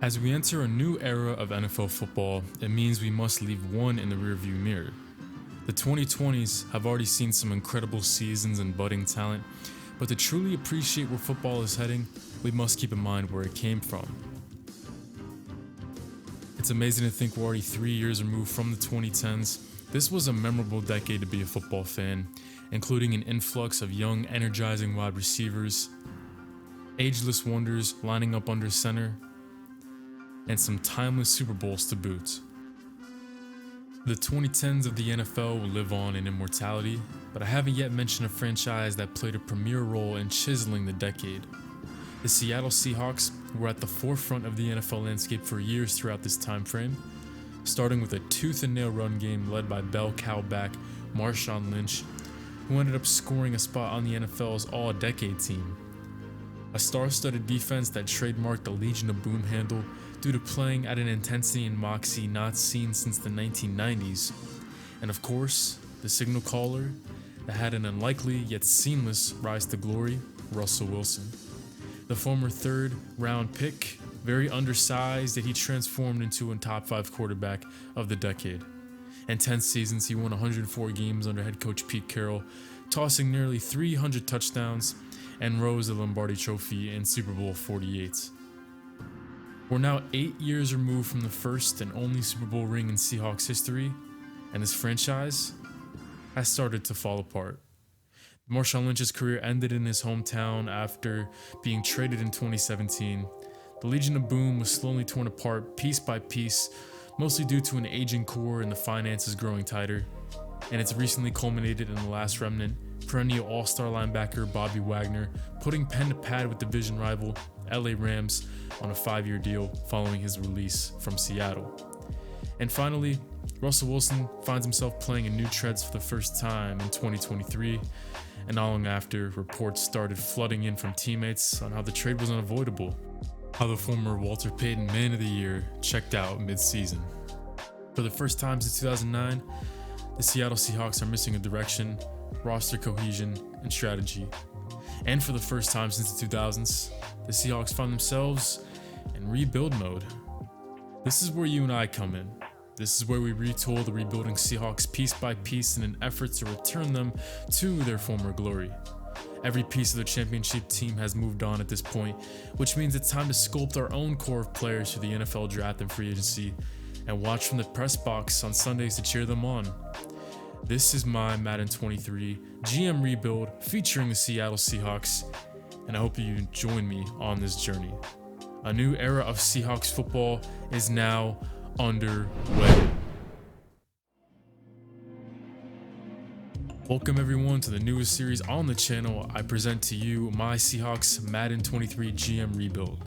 As we enter a new era of NFL football, it means we must leave one in the rearview mirror. The 2020s have already seen some incredible seasons and budding talent, but to truly appreciate where football is heading, we must keep in mind where it came from. It's amazing to think we're already 3 years removed from the 2010s. This was a memorable decade to be a football fan, including an influx of young, energizing wide receivers, ageless wonders lining up under center, and some timeless Super Bowls to boot. The 2010s of the NFL will live on in immortality, but I haven't yet mentioned a franchise that played a premier role in chiseling the decade. The Seattle Seahawks were at the forefront of the NFL landscape for years throughout this time frame, starting with a tooth-and-nail run game led by bell cow back Marshawn Lynch, who ended up scoring a spot on the NFL's All-Decade team. A star-studded defense that trademarked the Legion of Boom handle due to playing at an intensity and moxie not seen since the 1990s. And of course, the signal caller that had an unlikely yet seamless rise to glory, Russell Wilson. The former third-round pick, very undersized, yet he transformed into a top 5 quarterback of the decade. In 10 seasons, he won 104 games under head coach Pete Carroll, tossing nearly 300 touchdowns, and rose the Lombardi Trophy in Super Bowl 48. We're now 8 years removed from the first and only Super Bowl ring in Seahawks history, and this franchise has started to fall apart. Marshawn Lynch's career ended in his hometown after being traded in 2017. The Legion of Boom was slowly torn apart piece by piece, mostly due to an aging core and the finances growing tighter, and it's recently culminated in the last remnant, perennial all-star linebacker Bobby Wagner putting pen to pad with division rival LA Rams on a 5-year deal following his release from Seattle. And finally, Russell Wilson finds himself playing in new treads for the first time in 2023, and not long after, reports started flooding in from teammates on how the trade was unavoidable, how the former Walter Payton Man of the Year checked out mid-season. For the first time since 2009, the Seattle Seahawks are missing a direction, roster cohesion, and strategy. And for the first time since the 2000s, the Seahawks find themselves in rebuild mode. This is where you and I come in. This is where we retool the rebuilding Seahawks piece by piece in an effort to return them to their former glory. Every piece of the championship team has moved on at this point, which means it's time to sculpt our own core of players for the NFL draft and free agency, and watch from the press box on Sundays to cheer them on. This is my Madden 23 GM Rebuild featuring the Seattle Seahawks, and I hope you join me on this journey. A new era of Seahawks football is now underway. Welcome everyone to the newest series on the channel. I present to you my Seahawks Madden 23 GM Rebuild.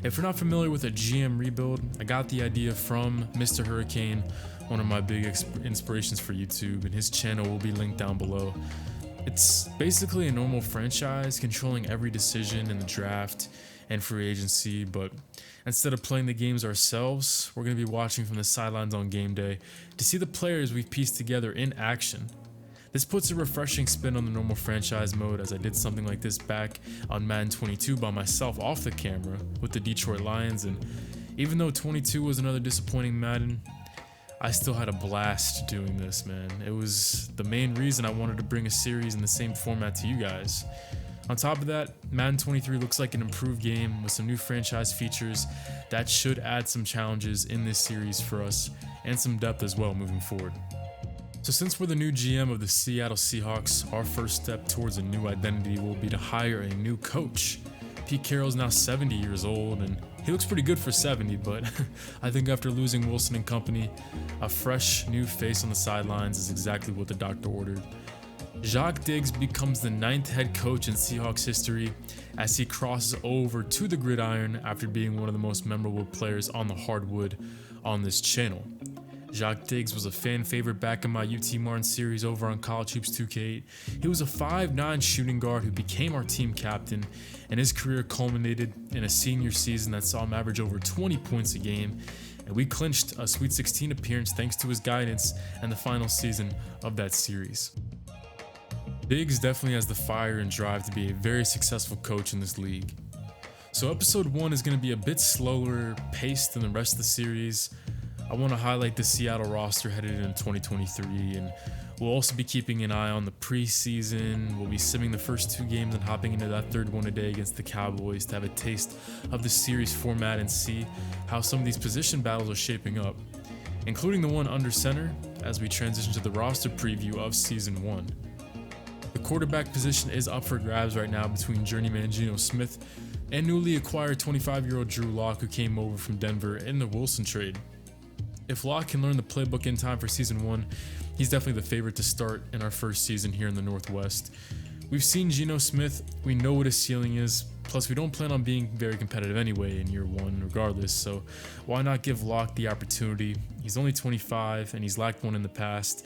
If you're not familiar with a GM Rebuild, I got the idea from Mr. Hurricane, one of my big inspirations for YouTube, and his channel will be linked down below. It's basically a normal franchise controlling every decision in the draft and free agency, but instead of playing the games ourselves, we're going to be watching from the sidelines on game day to see the players we've pieced together in action. This puts a refreshing spin on the normal franchise mode, as I did something like this back on Madden 22 by myself off the camera with the Detroit Lions, and even though 22 was another disappointing Madden, I still had a blast doing this, man. It was the main reason I wanted to bring a series in the same format to you guys. On top of that, Madden 23 looks like an improved game with some new franchise features that should add some challenges in this series for us and some depth as well moving forward. So since we're the new GM of the Seattle Seahawks, our first step towards a new identity will be to hire a new coach. Pete Carroll's now 70 years old, and he looks pretty good for 70, but I think after losing Wilson and company, a fresh new face on the sidelines is exactly what the doctor ordered. Jacques Diggs becomes the 9th head coach in Seahawks history as he crosses over to the gridiron after being one of the most memorable players on the hardwood on this channel. Jacques Diggs was a fan favorite back in my UT Martin series over on College Hoops 2K8. He was a 5'9" shooting guard who became our team captain, and his career culminated in a senior season that saw him average over 20 points a game, and we clinched a Sweet 16 appearance thanks to his guidance and the final season of that series. Diggs definitely has the fire and drive to be a very successful coach in this league. So episode 1 is going to be a bit slower paced than the rest of the series. I want to highlight the Seattle roster headed into 2023, and we'll also be keeping an eye on the preseason. We'll be simming the first 2 games and hopping into that third one today against the Cowboys to have a taste of the series format and see how some of these position battles are shaping up, including the one under center as we transition to the roster preview of season 1. The quarterback position is up for grabs right now between journeyman Gino Smith and newly acquired 25-year-old Drew Lock, who came over from Denver in the Wilson trade. If Lock can learn the playbook in time for season 1, he's definitely the favorite to start in our first season here in the Northwest. We've seen Gino Smith, we know what his ceiling is, plus we don't plan on being very competitive anyway in year 1 regardless, so why not give Lock the opportunity? He's only 25 and he's lacked one in the past,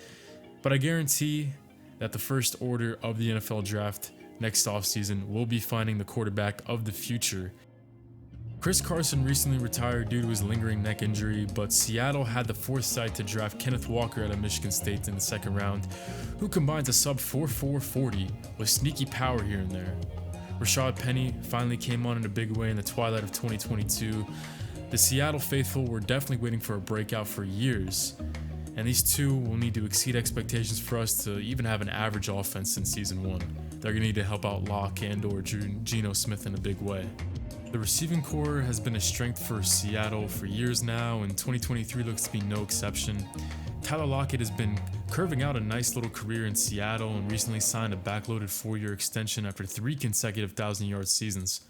but I guarantee that the first order of the NFL draft next offseason will be finding the quarterback of the future. Chris Carson recently retired due to his lingering neck injury, but Seattle had the foresight to draft Kenneth Walker out of Michigan State in the second round, who combines a sub 4.4 40 with sneaky power here and there. Rashad Penny finally came on in a big way in the twilight of 2022. The Seattle faithful were definitely waiting for a breakout for years, and these two will need to exceed expectations for us to even have an average offense in season 1. They're going to need to help out Locke and or Geno Smith in a big way. The receiving core has been a strength for Seattle for years now, and 2023 looks to be no exception. Tyler Lockett has been curving out a nice little career in Seattle and recently signed a backloaded 4-year extension after 3 consecutive 1,000-yard seasons.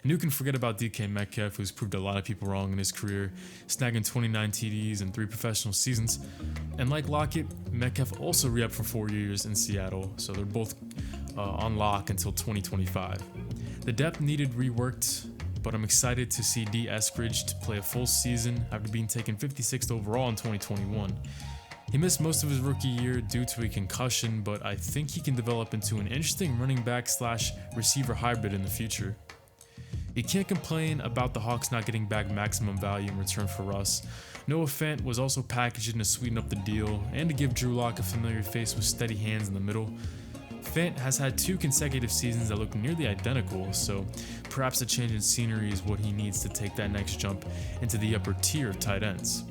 And who can forget about DK Metcalf, who's proved a lot of people wrong in his career, snagging 29 TDs in 3 professional seasons. And like Lockett, Metcalf also re-upped for 4 years in Seattle, so they're both on lock until 2025. The depth needed reworked, but I'm excited to see D. Eskridge to play a full season after being taken 56th overall in 2021. He missed most of his rookie year due to a concussion, but I think he can develop into an interesting running back / receiver hybrid in the future. You can't complain about the Hawks not getting back maximum value in return for Russ. Noah Fant was also packaged in to sweeten up the deal and to give Drew Lock a familiar face with steady hands in the middle. Fant has had 2 consecutive seasons that look nearly identical, so perhaps a change in scenery is what he needs to take that next jump into the upper tier of tight ends.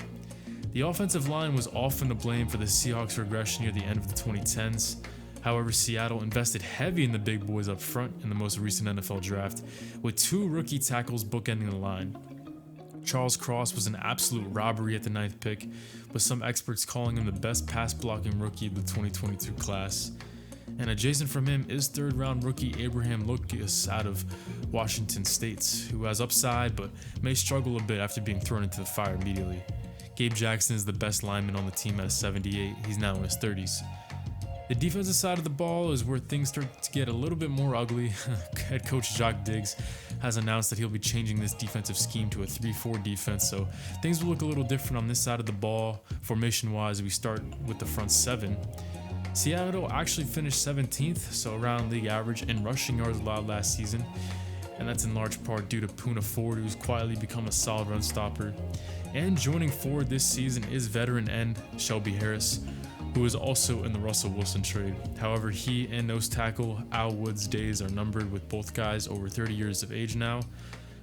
The offensive line was often to blame for the Seahawks' regression near the end of the 2010s. However, Seattle invested heavy in the big boys up front in the most recent NFL draft, with 2 rookie tackles bookending the line. Charles Cross was an absolute robbery at the 9th pick, with some experts calling him the best pass-blocking rookie of the 2022 class. And adjacent from him is 3rd-round rookie Abraham Lucas out of Washington State, who has upside but may struggle a bit after being thrown into the fire immediately. Gabe Jackson is the best lineman on the team at 78, he's now in his 30s. The defensive side of the ball is where things start to get a little bit more ugly. Head coach Jacques Diggs has announced that he'll be changing this defensive scheme to a 3-4 defense, so things will look a little different on this side of the ball. Formation-wise, we start with the front 7. Seattle actually finished 17th, so around league average, in rushing yards allowed last season, and that's in large part due to Poona Ford, who's quietly become a solid run stopper. And joining Ford this season is veteran end Shelby Harris, who is also in the Russell Wilson trade. However, he and nose tackle Al Woods' days are numbered, with both guys over 30 years of age now.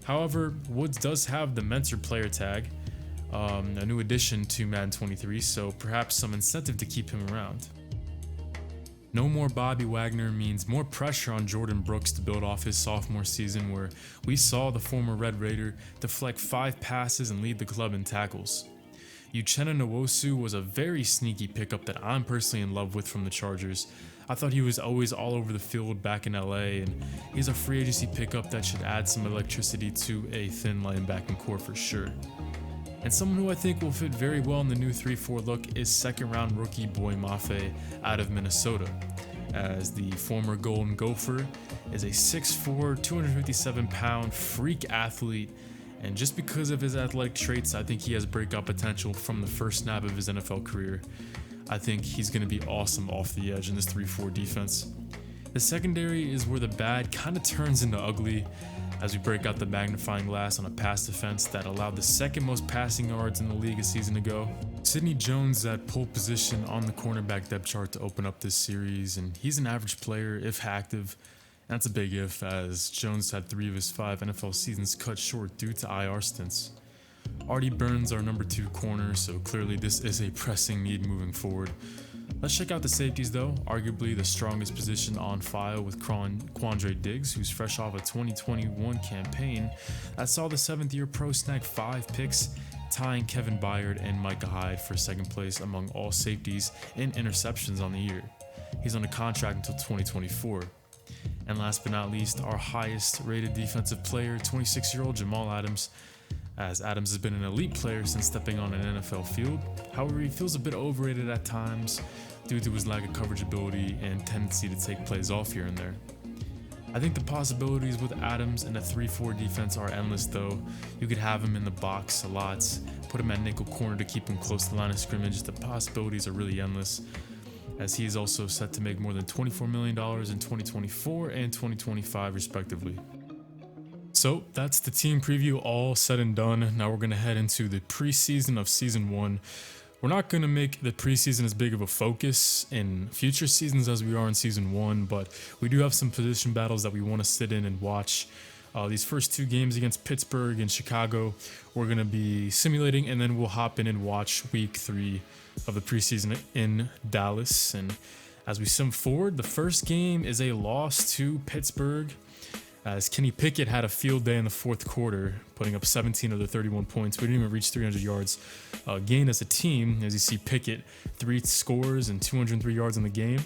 However, Woods does have the mentor player tag, a new addition to Madden 23, so perhaps some incentive to keep him around. No more Bobby Wagner means more pressure on Jordan Brooks to build off his sophomore season, where we saw the former Red Raider deflect 5 passes and lead the club in tackles. Uchenna Nwosu was a very sneaky pickup that I'm personally in love with from the Chargers. I thought he was always all over the field back in LA, and he's a free agency pickup that should add some electricity to a thin linebacking core for sure. And someone who I think will fit very well in the new 3-4 look is 2nd-round rookie Boy Mafe out of Minnesota, as the former Golden Gopher is a 6'4", 257-pound freak athlete, and just because of his athletic traits, I think he has breakout potential from the first snap of his NFL career. I think he's going to be awesome off the edge in this 3-4 defense. The secondary is where the bad kind of turns into ugly, as we break out the magnifying glass on a pass defense that allowed the 2nd most passing yards in the league a season ago. Sidney Jones at pole position on the cornerback depth chart to open up this series, and he's an average player if active, That's a big if, as Jones had 3 of his 5 NFL seasons cut short due to IR stints. Artie Burns our number 2 corner, so clearly this is a pressing need moving forward. Let's check out the safeties though, arguably the strongest position on file with Quandre Diggs, who's fresh off a 2021 campaign that saw the 7th-year pro snag 5 picks, tying Kevin Byard and Micah Hyde for second place among all safeties in interceptions on the year. He's on a contract until 2024. And last but not least, our highest rated defensive player, 26-year-old Jamal Adams, as Adams has been an elite player since stepping on an NFL field. However, he feels a bit overrated at times due to his lack of coverage ability and tendency to take plays off here and there. I think the possibilities with Adams in a 3-4 defense are endless though. You could have him in the box a lot, put him at nickel corner to keep him close to the line of scrimmage. The possibilities are really endless, as he is also set to make more than $24 million in 2024 and 2025 respectively. So that's the team preview all said and done. Now we're going to head into the preseason of season 1. We're not going to make the preseason as big of a focus in future seasons as we are in season 1, but we do have some position battles that we want to sit in and watch. These first 2 games against Pittsburgh and Chicago, we're going to be simulating, and then we'll hop in and watch week 3 of the preseason in Dallas. And as we sim forward, the first game is a loss to Pittsburgh, as Kenny Pickett had a field day in the 4th quarter, putting up 17 of the 31 points. We didn't even reach 300 yards gained as a team. As you see, Pickett, 3 scores and 203 yards in the game.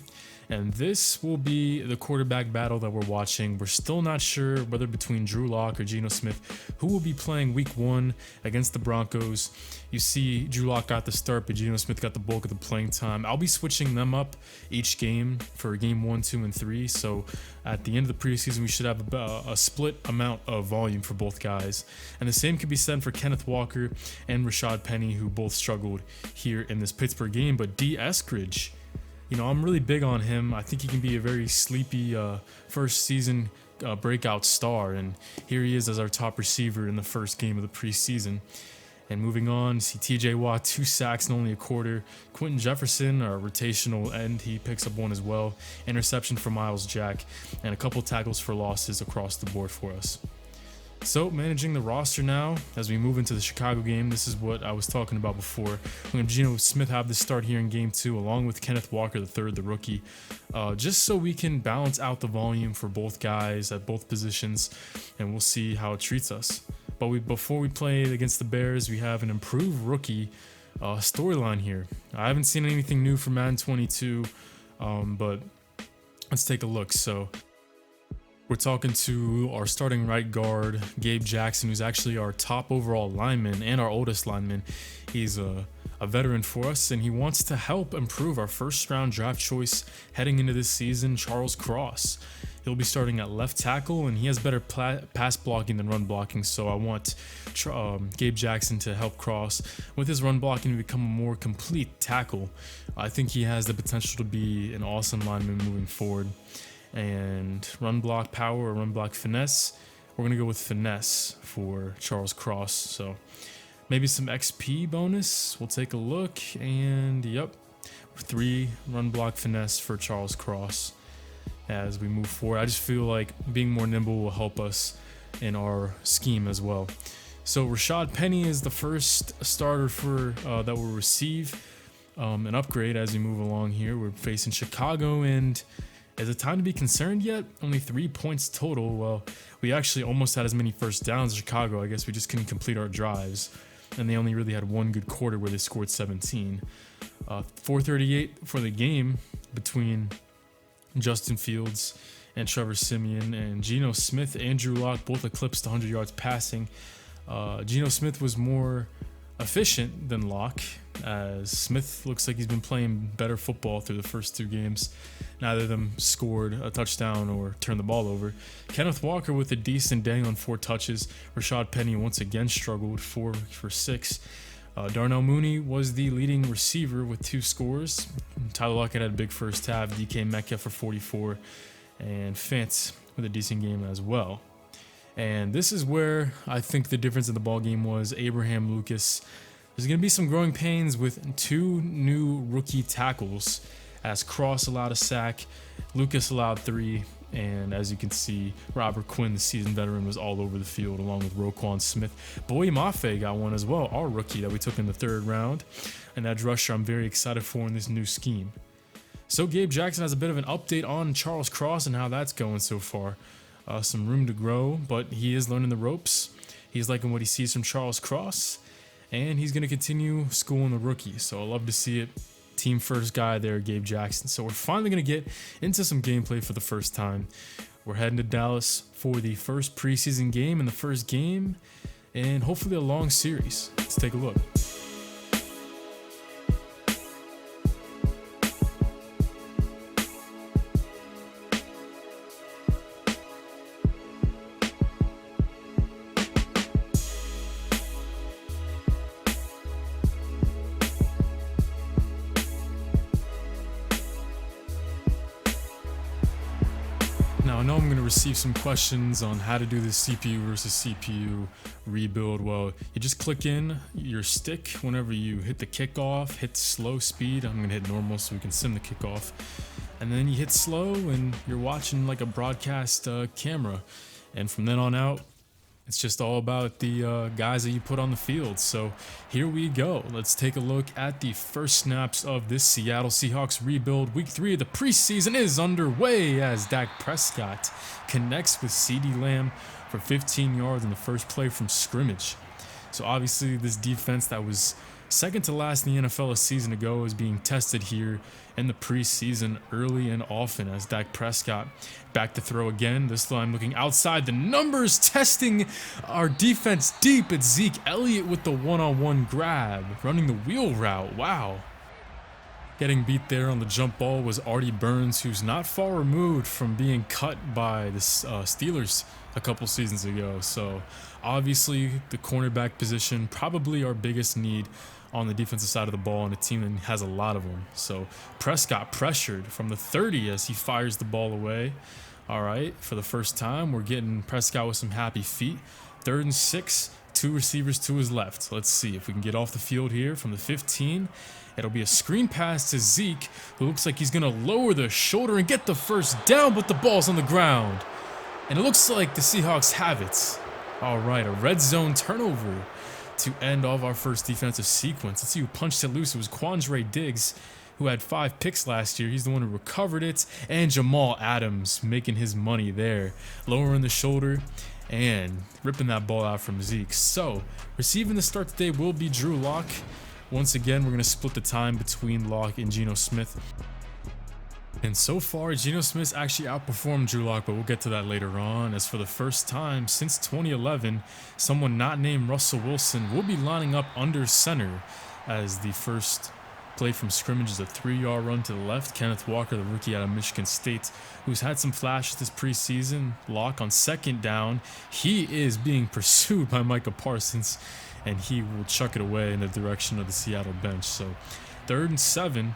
And this will be the quarterback battle that we're watching. We're still not sure whether between Drew Lock or Gino Smith, who will be playing week 1 against the Broncos. You see Drew Lock got the start, but Gino Smith got the bulk of the playing time. I'll be switching them up each game for game 1, 2, and 3. So at the end of the preseason, we should have a split amount of volume for both guys. And the same could be said for Kenneth Walker and Rashad Penny, who both struggled here in this Pittsburgh game. But D. Eskridge, I'm really big on him. I think he can be a very sleepy first season breakout star, and here he is as our top receiver in the first game of the preseason. And moving on, see TJ Watt, 2 sacks in only a quarter. Quentin Jefferson, our rotational end, he picks up 1 as well. Interception for Miles Jack, and a couple tackles for losses across the board for us. So managing the roster now as we move into the Chicago game. This is what I was talking about before. We're going to Gino Smith have the start here in game 2 along with Kenneth Walker III, the rookie, just so we can balance out the volume for both guys at both positions, and we'll see how it treats us. But before we play against the Bears, we have an improved rookie storyline here. I haven't seen anything new from Madden 22, but let's take a look. So we're talking to our starting right guard, Gabe Jackson, who's actually our top overall lineman and our oldest lineman. He's a veteran for us, and he wants to help improve our first-round draft choice heading into this season, Charles Cross. He'll be starting at left tackle, and he has better pass blocking than run blocking, so I want Gabe Jackson to help Cross with his run blocking to become a more complete tackle. I think he has the potential to be an awesome lineman moving forward. And run block power or run block finesse, we're going to go with finesse for Charles Cross. So maybe some XP bonus. We'll take a look, and yep, 3 run block finesse for Charles Cross as we move forward. I just feel like being more nimble will help us in our scheme as well. So Rashad Penny is the first starter for that will receive an upgrade as we move along here. We're facing Chicago, and is it time to be concerned yet? Only 3 points total. Well, we actually almost had as many first downs as Chicago. I guess we just couldn't complete our drives. And they only really had 1 good quarter where they scored 17. 438 for the game between Justin Fields and Trevor Siemian. And Gino Smith and Drew Lock both eclipsed 100 yards passing. Gino Smith was more efficient than Lock, as Smith looks like he's been playing better football through the first 2 games. Neither of them scored a touchdown or turned the ball over. Kenneth Walker with a decent day on 4 touches. Rashad Penny once again struggled, 4 for 6. Darnell Mooney was the leading receiver with 2 scores. Tyler Lockett had a big first half. DK Metcalf for 44. And Fantz with a decent game as well. And this is where I think the difference in the ball game was Abraham Lucas. There's going to be some growing pains with 2 new rookie tackles, as Cross allowed a sack, Lucas allowed 3. And as you can see, Robert Quinn, the seasoned veteran, was all over the field along with Roquan Smith. Boye Mafe got one as well, our rookie that we took in the 3rd round. An edge rusher I'm very excited for in this new scheme. So Gabe Jackson has a bit of an update on Charles Cross and how that's going so far. Some room to grow, but he is learning the ropes. He's liking what he sees from Charles Cross, and he's going to continue schooling the rookie. So I love to see it. Team first guy there, Gabe Jackson. So we're finally going to get into some gameplay for the first time. We're heading to Dallas for the first preseason game and the first game, and hopefully a long series. Let's take a look. Now, I know I'm going to receive some questions on how to do the CPU versus CPU rebuild. Well, you just click in your stick whenever you hit the kickoff, hit slow speed. I'm going to hit normal so we can sim the kickoff. And then you hit slow and you're watching like a broadcast camera. And from then on out, it's just all about the guys that you put on the field. So here we go. Let's take a look at the first snaps of this Seattle Seahawks rebuild. Week 3 of the preseason is underway as Dak Prescott connects with CeeDee Lamb for 15 yards in the first play from scrimmage. So obviously this defense that was second to last in the NFL a season ago is being tested here in the preseason early and often as Dak Prescott back to throw again. This time looking outside the numbers, testing our defense deep. It's Zeke Elliott with the one-on-one grab, running the wheel route. Wow. Getting beat there on the jump ball was Artie Burns, who's not far removed from being cut by the Steelers a couple seasons ago. So obviously the cornerback position, probably our biggest need on the defensive side of the ball, and a team that has a lot of them. So Prescott pressured from the 30 as he fires the ball away. All right, for the first time, we're getting Prescott with some happy feet. 3rd and 6, 2 receivers to his left. Let's see if we can get off the field here from the 15. It'll be a screen pass to Zeke, who looks like he's going to lower the shoulder and get the first down, but the ball's on the ground. And it looks like the Seahawks have it. All right, a red zone turnover to end off our first defensive sequence. Let's see who punched it loose. It was Quandre Diggs, who had 5 picks last year. He's the one who recovered it. And Jamal Adams making his money there, lowering the shoulder and ripping that ball out from Zeke. So receiving the start today will be Drew Lock. Once again, we're going to split the time between Lock and Gino Smith. And so far, Gino Smith actually outperformed Drew Lock, but we'll get to that later on. As for the first time since 2011, someone not named Russell Wilson will be lining up under center as the first play from scrimmage is a 3-yard run to the left. Kenneth Walker, the rookie out of Michigan State, who's had some flashes this preseason. Lock on 2nd down. He is being pursued by Micah Parsons, and he will chuck it away in the direction of the Seattle bench. So 3rd and 7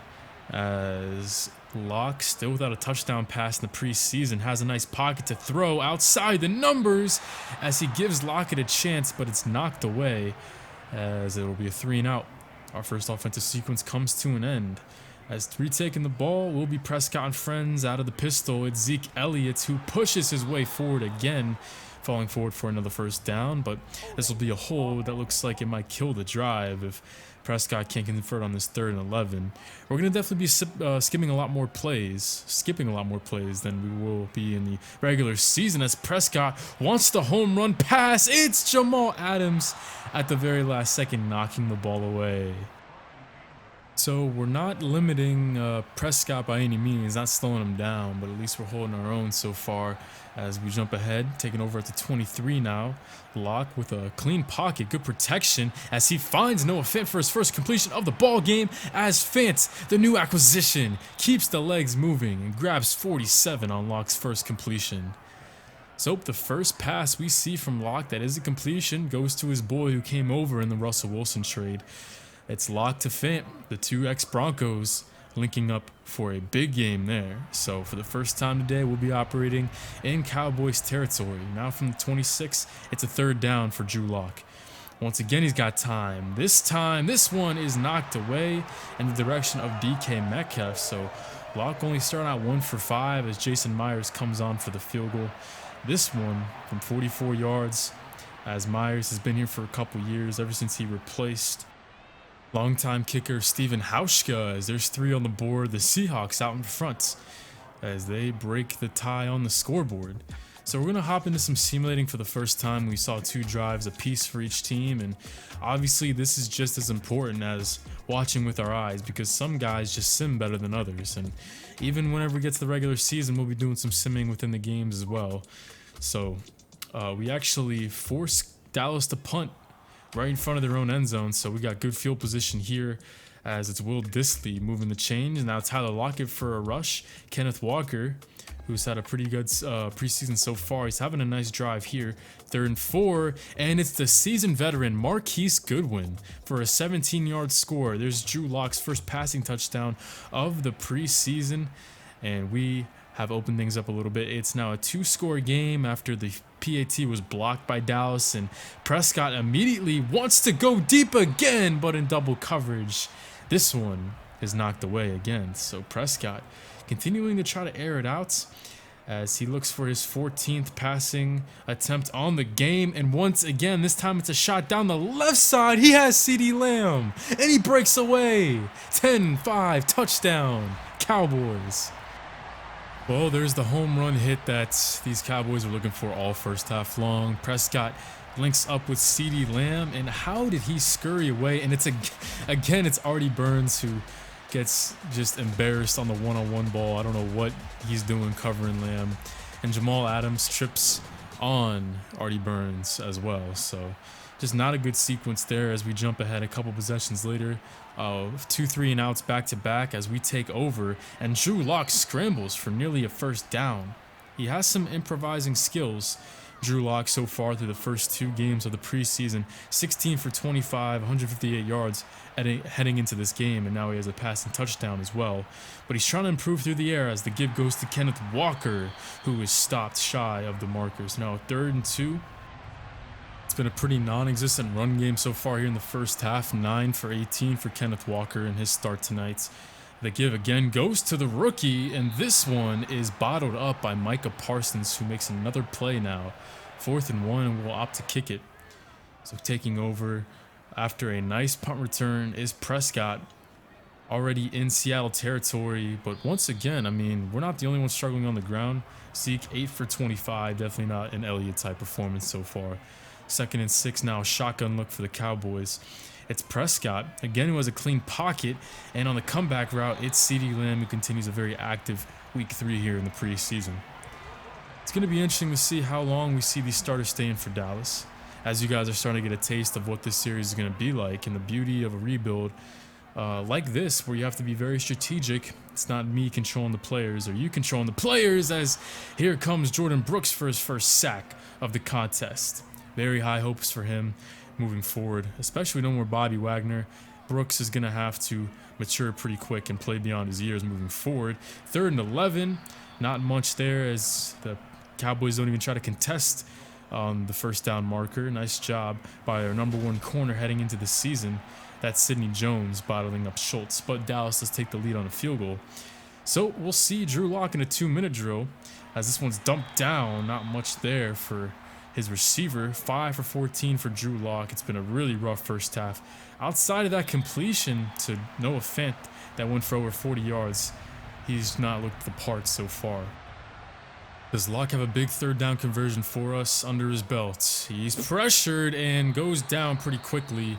as Lock, still without a touchdown pass in the preseason, has a nice pocket to throw outside the numbers as he gives Lockett a chance, but it's knocked away as it'll be a 3-and-out. Our first offensive sequence comes to an end. As retaking the ball will be Prescott and friends out of the pistol. It's Zeke Elliott who pushes his way forward again, falling forward for another first down, but this will be a hold that looks like it might kill the drive if Prescott can't convert on this 3rd and 11. We're going to definitely be skipping a lot more plays than we will be in the regular season as Prescott wants the home run pass. It's Jamal Adams at the very last second knocking the ball away. So we're not limiting Prescott by any means, not slowing him down, but at least we're holding our own so far as we jump ahead, taking over at the 23 now. Lock with a clean pocket, good protection as he finds Noah Fant for his first completion of the ball game as Fant, the new acquisition, keeps the legs moving and grabs 47 on Lock's first completion. So the first pass we see from Lock that is a completion goes to his boy who came over in the Russell Wilson trade. It's Lock to Fant, the 2 ex-Broncos linking up for a big game there. So for the first time today, we'll be operating in Cowboys territory. Now from the 26, it's a 3rd down for Drew Lock. Once again, he's got time. This one is knocked away in the direction of DK Metcalf. So Locke only starting out 1 for 5 as Jason Myers comes on for the field goal. This one from 44 yards, as Myers has been here for a couple years, ever since he replaced longtime kicker Steven Hauschka, as there's 3 on the board. The Seahawks out in front as they break the tie on the scoreboard. So we're going to hop into some simulating for the first time. We saw 2 drives apiece for each team, and obviously this is just as important as watching with our eyes, because some guys just sim better than others, and even whenever we get to the regular season, we'll be doing some simming within the games as well. So we actually forced Dallas to punt right in front of their own end zone, so we got good field position here as it's Will Dissly moving the chains. Now Tyler Lockett for a rush. Kenneth Walker, who's had a pretty good preseason so far, he's having a nice drive here. 3rd and 4, and it's the seasoned veteran Marquise Goodwin for a 17-yard score. There's Drew Lock's first passing touchdown of the preseason, and we have opened things up a little bit. It's now a 2-score game after the PAT was blocked by Dallas, and Prescott immediately wants to go deep again, but in double coverage. This one is knocked away again, so Prescott continuing to try to air it out as he looks for his 14th passing attempt on the game, and once again, this time it's a shot down the left side. He has CeeDee Lamb, and he breaks away. 10-5 touchdown, Cowboys. Well, there's the home run hit that these Cowboys were looking for all first half long. Prescott links up with CeeDee Lamb, and how did he scurry away? And it's again, it's Artie Burns who gets just embarrassed on the one-on-one ball. I don't know what he's doing covering Lamb, and Jamal Adams trips on Artie Burns as well. So just not a good sequence there as we jump ahead a couple possessions later. 2 3 and outs back to back as we take over, and Drew Lock scrambles for nearly a first down. He has some improvising skills. Drew Lock so far through the first 2 games of the preseason, 16 for 25, 158 yards heading into this game, and now he has a passing touchdown as well. But he's trying to improve through the air as the give goes to Kenneth Walker, who is stopped shy of the markers. Now 3rd and 2. It's been a pretty non-existent run game so far here in the first half. 9 for 18 for Kenneth Walker in his start tonight. The give again goes to the rookie, and this one is bottled up by Micah Parsons, who makes another play now. 4th and 1, and will opt to kick it. So taking over after a nice punt return is Prescott, already in Seattle territory. But once again, I mean, we're not the only ones struggling on the ground. Zeke 8 for 25, definitely not an Elliott type performance so far. 2nd and 6 now, shotgun look for the Cowboys. It's Prescott, again, who has a clean pocket, and on the comeback route, it's CeeDee Lamb, who continues a very active week 3 here in the preseason. It's going to be interesting to see how long we see these starters staying for Dallas, as you guys are starting to get a taste of what this series is going to be like, and the beauty of a rebuild like this, where you have to be very strategic. It's not me controlling the players or you controlling the players, as here comes Jordan Brooks for his first sack of the contest. Very high hopes for him moving forward, especially no more Bobby Wagner. Brooks is going to have to mature pretty quick and play beyond his years moving forward. 3rd and 11, not much there as the Cowboys don't even try to contest on the first down marker. Nice job by our #1 corner heading into the season. That's Sidney Jones bottling up Schultz, but Dallas does take the lead on a field goal. So we'll see Drew Lock in a 2-minute drill as this one's dumped down. Not much there for his receiver. 5 for 14 for Drew Lock. It's been a really rough first half. Outside of that completion to Noah Fant that went for over 40 yards, he's not looked the part so far. Does Lock have a big 3rd down conversion for us under his belt? He's pressured and goes down pretty quickly,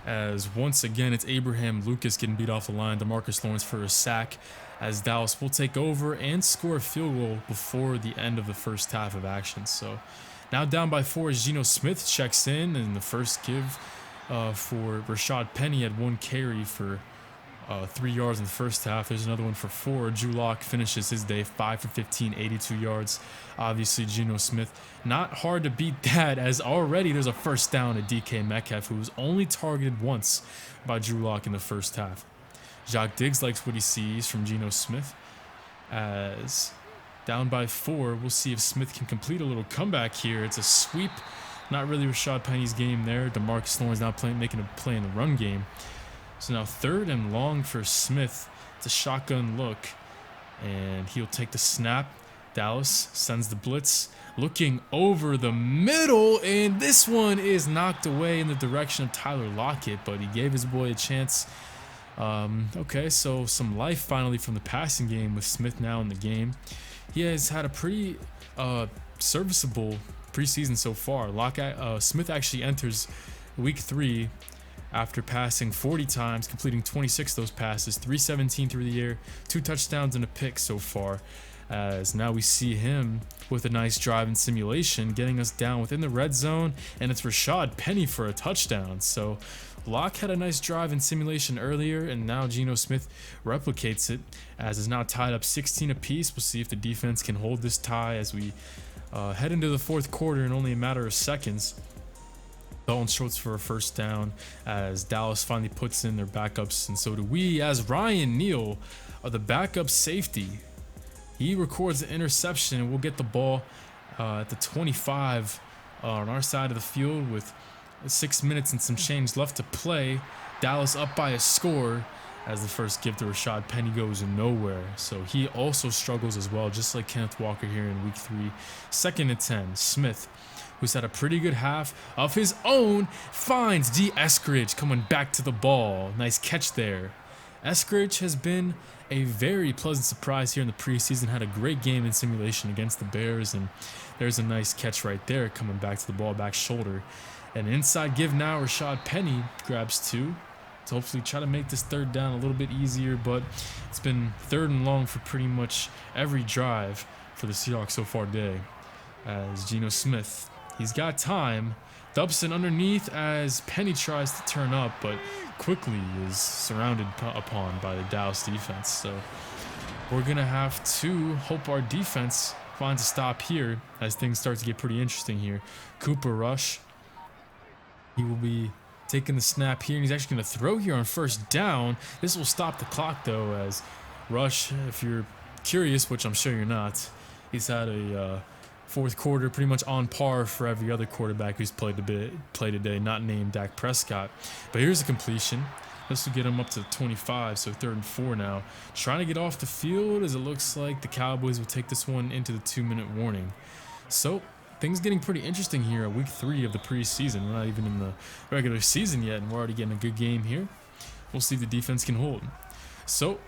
as once again it's Abraham Lucas getting beat off the line. DeMarcus Lawrence for a sack, as Dallas will take over and score a field goal before the end of the first half of action. So now down by 4 as Gino Smith checks in, and the first give for Rashad Penny had 1 carry for 3 yards in the first half. There's another one for 4. Drew Lock finishes his day 5 for 15, 82 yards. Obviously, Gino Smith, not hard to beat that, as already there's a first down to DK Metcalf, who was only targeted once by Drew Lock in the first half. Jacques Diggs likes what he sees from Gino Smith, as down by 4, we'll see if Smith can complete a little comeback here. It's a sweep. Not really Rashad Penny's game there. DeMarcus Lawrence now making a play in the run game. So now 3rd and long for Smith. It's a shotgun look and he'll take the snap. Dallas sends the blitz, looking over the middle, and this one is knocked away in the direction of Tyler Lockett, but he gave his boy a chance. Okay, so some life finally from the passing game with Smith now in the game. He has had a pretty serviceable preseason so far. Smith actually enters week 3 after passing 40 times, completing 26 of those passes, 317 through the air, 2 touchdowns and a pick so far. As now we see him with a nice drive and simulation, getting us down within the red zone, and it's Rashad Penny for a touchdown. So Locke had a nice drive and simulation earlier, and now Gino Smith replicates it, as is now tied up 16 apiece. We'll see if the defense can hold this tie as we head into the fourth quarter in only a matter of seconds. Dalton Schultz for a first down, as Dallas finally puts in their backups, and so do we, as Ryan Neal, the backup safety, he records the interception, and we'll get the ball at the 25 on our side of the field with 6 minutes and some change left to play. Dallas up by a score, as the first give to Rashad Penny goes nowhere. So he also struggles as well, just like Kenneth Walker here in week 3. 2nd and 10. Smith, who's had a pretty good half of his own, finds D. Eskridge coming back to the ball. Nice catch there. Eskridge has been a very pleasant surprise here in the preseason. Had a great game in simulation against the Bears, and there's a nice catch right there coming back to the ball back shoulder. An inside give now. Rashad Penny grabs 2 to hopefully try to make this third down a little bit easier, but it's been 3rd and long for pretty much every drive for the Seahawks so far today. As Gino Smith, he's got time, dumps it underneath as Penny tries to turn up, but quickly is surrounded upon by the Dallas defense. So we're gonna have to hope our defense finds a stop here as things start to get pretty interesting here. Cooper Rush, he will be taking the snap here, and he's actually going to throw here on first down. This will stop the clock, though, as Rush, if you're curious, which I'm sure you're not, he's had a fourth quarter pretty much on par for every other quarterback who's played today, not named Dak Prescott. But here's a completion. This will get him up to 25, so 3rd and 4 now. Trying to get off the field, as it looks like the Cowboys will take this one into the 2-minute warning. So things getting pretty interesting here at week 3 of the preseason. We're not even in the regular season yet, and we're already getting a good game here. We'll see if the defense can hold. So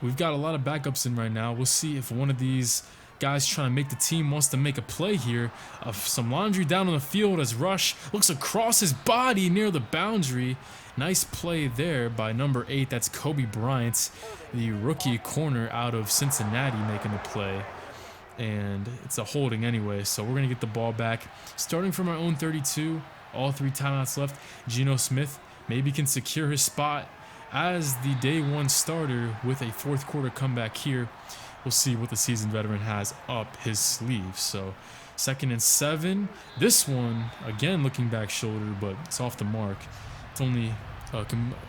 we've got a lot of backups in right now. We'll see if one of these guys trying to make the team wants to make a play here. Some laundry down on the field as Rush looks across his body near the boundary. Nice play there by number 8. That's Kobe Bryant, the rookie corner out of Cincinnati, making the play. And it's a holding anyway, so we're going to get the ball back. Starting from our own 32, all 3 timeouts left. Gino Smith maybe can secure his spot as the day 1 starter with a fourth quarter comeback here. We'll see what the seasoned veteran has up his sleeve. So 2nd and 7. This one, again, looking back shoulder, but it's off the mark. It's only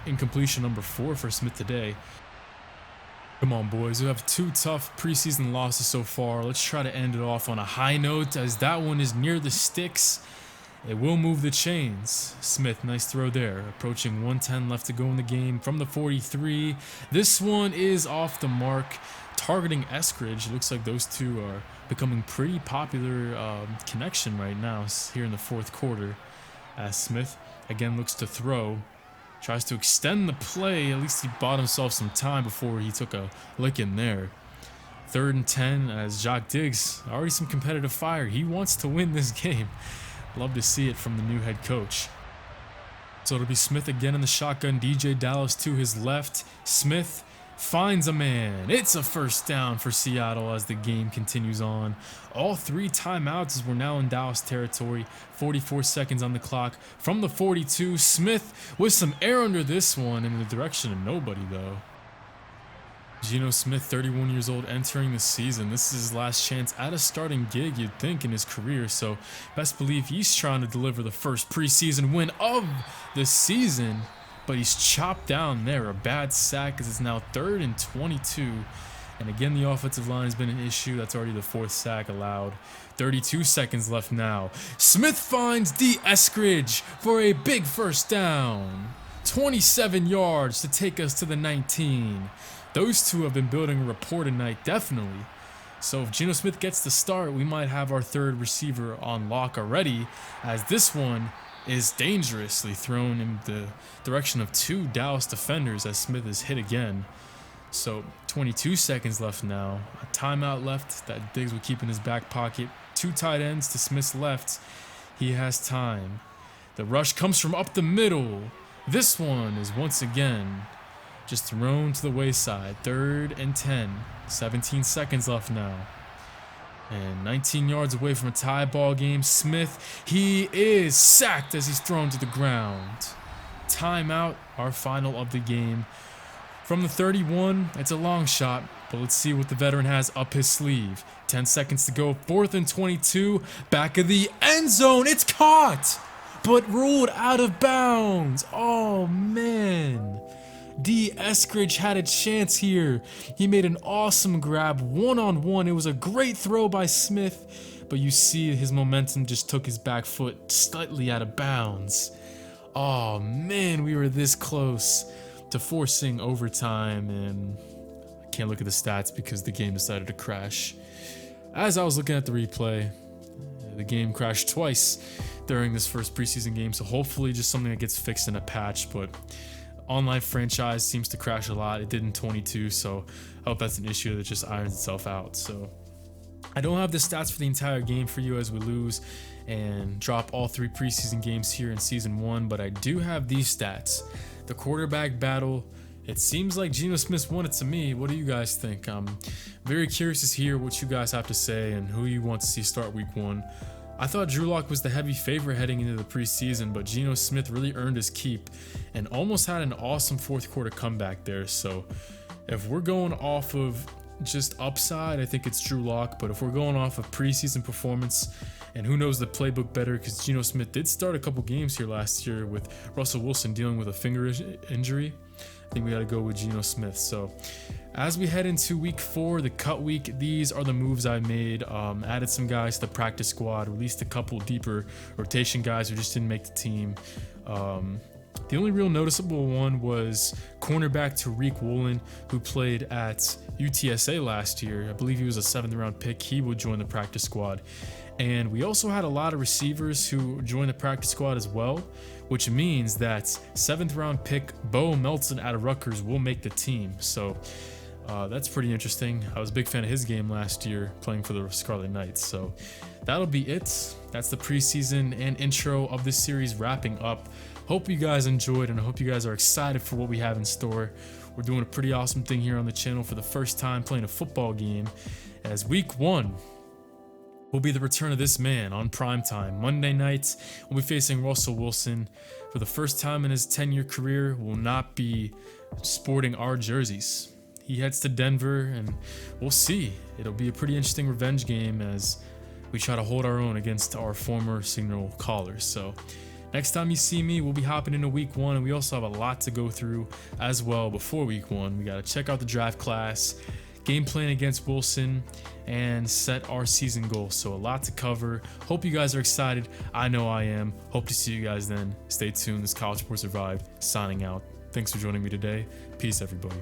incompletion number 4 for Smith today. Come on, boys. We have 2 tough preseason losses so far. Let's try to end it off on a high note, as that one is near the sticks. It will move the chains. Smith, nice throw there. Approaching 1:10 left to go in the game from the 43. This one is off the mark, targeting Eskridge. Looks like those two are becoming pretty popular connection right now here in the fourth quarter. As Smith again looks to throw. Tries to extend the play. At least he bought himself some time before he took a lick in there. 3rd and 10 as Jacques Diggs, already some competitive fire. He wants to win this game. Love to see it from the new head coach. So it'll be Smith again in the shotgun. DJ Dallas to his left. Smith finds a man. It's a first down for Seattle as the game continues on. All 3 timeouts as we're now in Dallas territory. 44 seconds on the clock from the 42. Smith with some air under this one in the direction of nobody, though. Gino Smith, 31 years old, entering the season. This is his last chance at a starting gig, you'd think, in his career. So best believe he's trying to deliver the first preseason win of the season. But he's chopped down there. A bad sack as it's now 3rd and 22. And again, the offensive line has been an issue. That's already the 4th sack allowed. 32 seconds left now. Smith finds D. Eskridge for a big first down. 27 yards to take us to the 19. those two have been building a rapport tonight, definitely. So if Gino Smith gets the start, we might have our third receiver on lock already, as this one is dangerously thrown in the direction of two Dallas defenders as Smith is hit again. So 22 seconds left now. A timeout left that Diggs will keep in his back pocket. Two tight ends to Smith's left. He has time. The rush comes from up the middle. This one is once again just thrown to the wayside. 3rd and 10. 17 seconds left now. And 19 yards away from a tie ball game. Smith, he is sacked as he's thrown to the ground. Timeout, our final of the game. From the 31, it's a long shot, but let's see what the veteran has up his sleeve. 10 seconds to go, 4th and 22, back of the end zone. It's caught, but ruled out of bounds. Oh, man. D. Eskridge had a chance here. He made an awesome grab, one-on-one. It was a great throw by Smith, but you see his momentum just took his back foot slightly out of bounds. Oh, man, we were this close to forcing overtime, and I can't look at the stats because the game decided to crash. As I was looking at the replay, the game crashed twice during this first preseason game, so hopefully just something that gets fixed in a patch, but online franchise seems to crash a lot. It did in 22, so I hope that's an issue that just irons itself out. So I don't have the stats for the entire game for you as we lose and drop all 3 preseason games here in season 1, but I do have these stats. The quarterback battle, it seems like Gino Smith won it to me. What do you guys think? I'm very curious to hear what you guys have to say and who you want to see start week 1. I thought Drew Lock was the heavy favorite heading into the preseason, but Gino Smith really earned his keep and almost had an awesome 4th quarter comeback there. So if we're going off of just upside, I think it's Drew Lock, but if we're going off of preseason performance, and who knows the playbook better, because Gino Smith did start a couple games here last year with Russell Wilson dealing with a finger injury. I think we got to go with Gino Smith. So as we head into week 4, the cut week, these are the moves I made. Added some guys to the practice squad, released a couple deeper rotation guys who just didn't make the team. The only real noticeable one was cornerback Tariq Woolen, who played at UTSA last year. I believe he was a 7th round pick. He will join the practice squad. And we also had a lot of receivers who joined the practice squad as well, which means that 7th round pick Bo Melton out of Rutgers will make the team. So that's pretty interesting. I was a big fan of his game last year playing for the Scarlet Knights. So that'll be it. That's the preseason and intro of this series wrapping up. Hope you guys enjoyed, and I hope you guys are excited for what we have in store. We're doing a pretty awesome thing here on the channel for the first time, playing a football game, as week 1 will be the return of this man on primetime. Monday night, we'll be facing Russell Wilson. For the first time in his 10-year career, will not be sporting our jerseys. He heads to Denver, and we'll see. It'll be a pretty interesting revenge game as we try to hold our own against our former Signal callers. So next time you see me, we'll be hopping into week 1, and we also have a lot to go through as well before week 1. We got to check out the draft class, game plan against Wilson, and set our season goals. So a lot to cover. Hope you guys are excited. I know I am. Hope to see you guys then. Stay tuned. This is College Sports Revive signing out. Thanks for joining me today. Peace, everybody.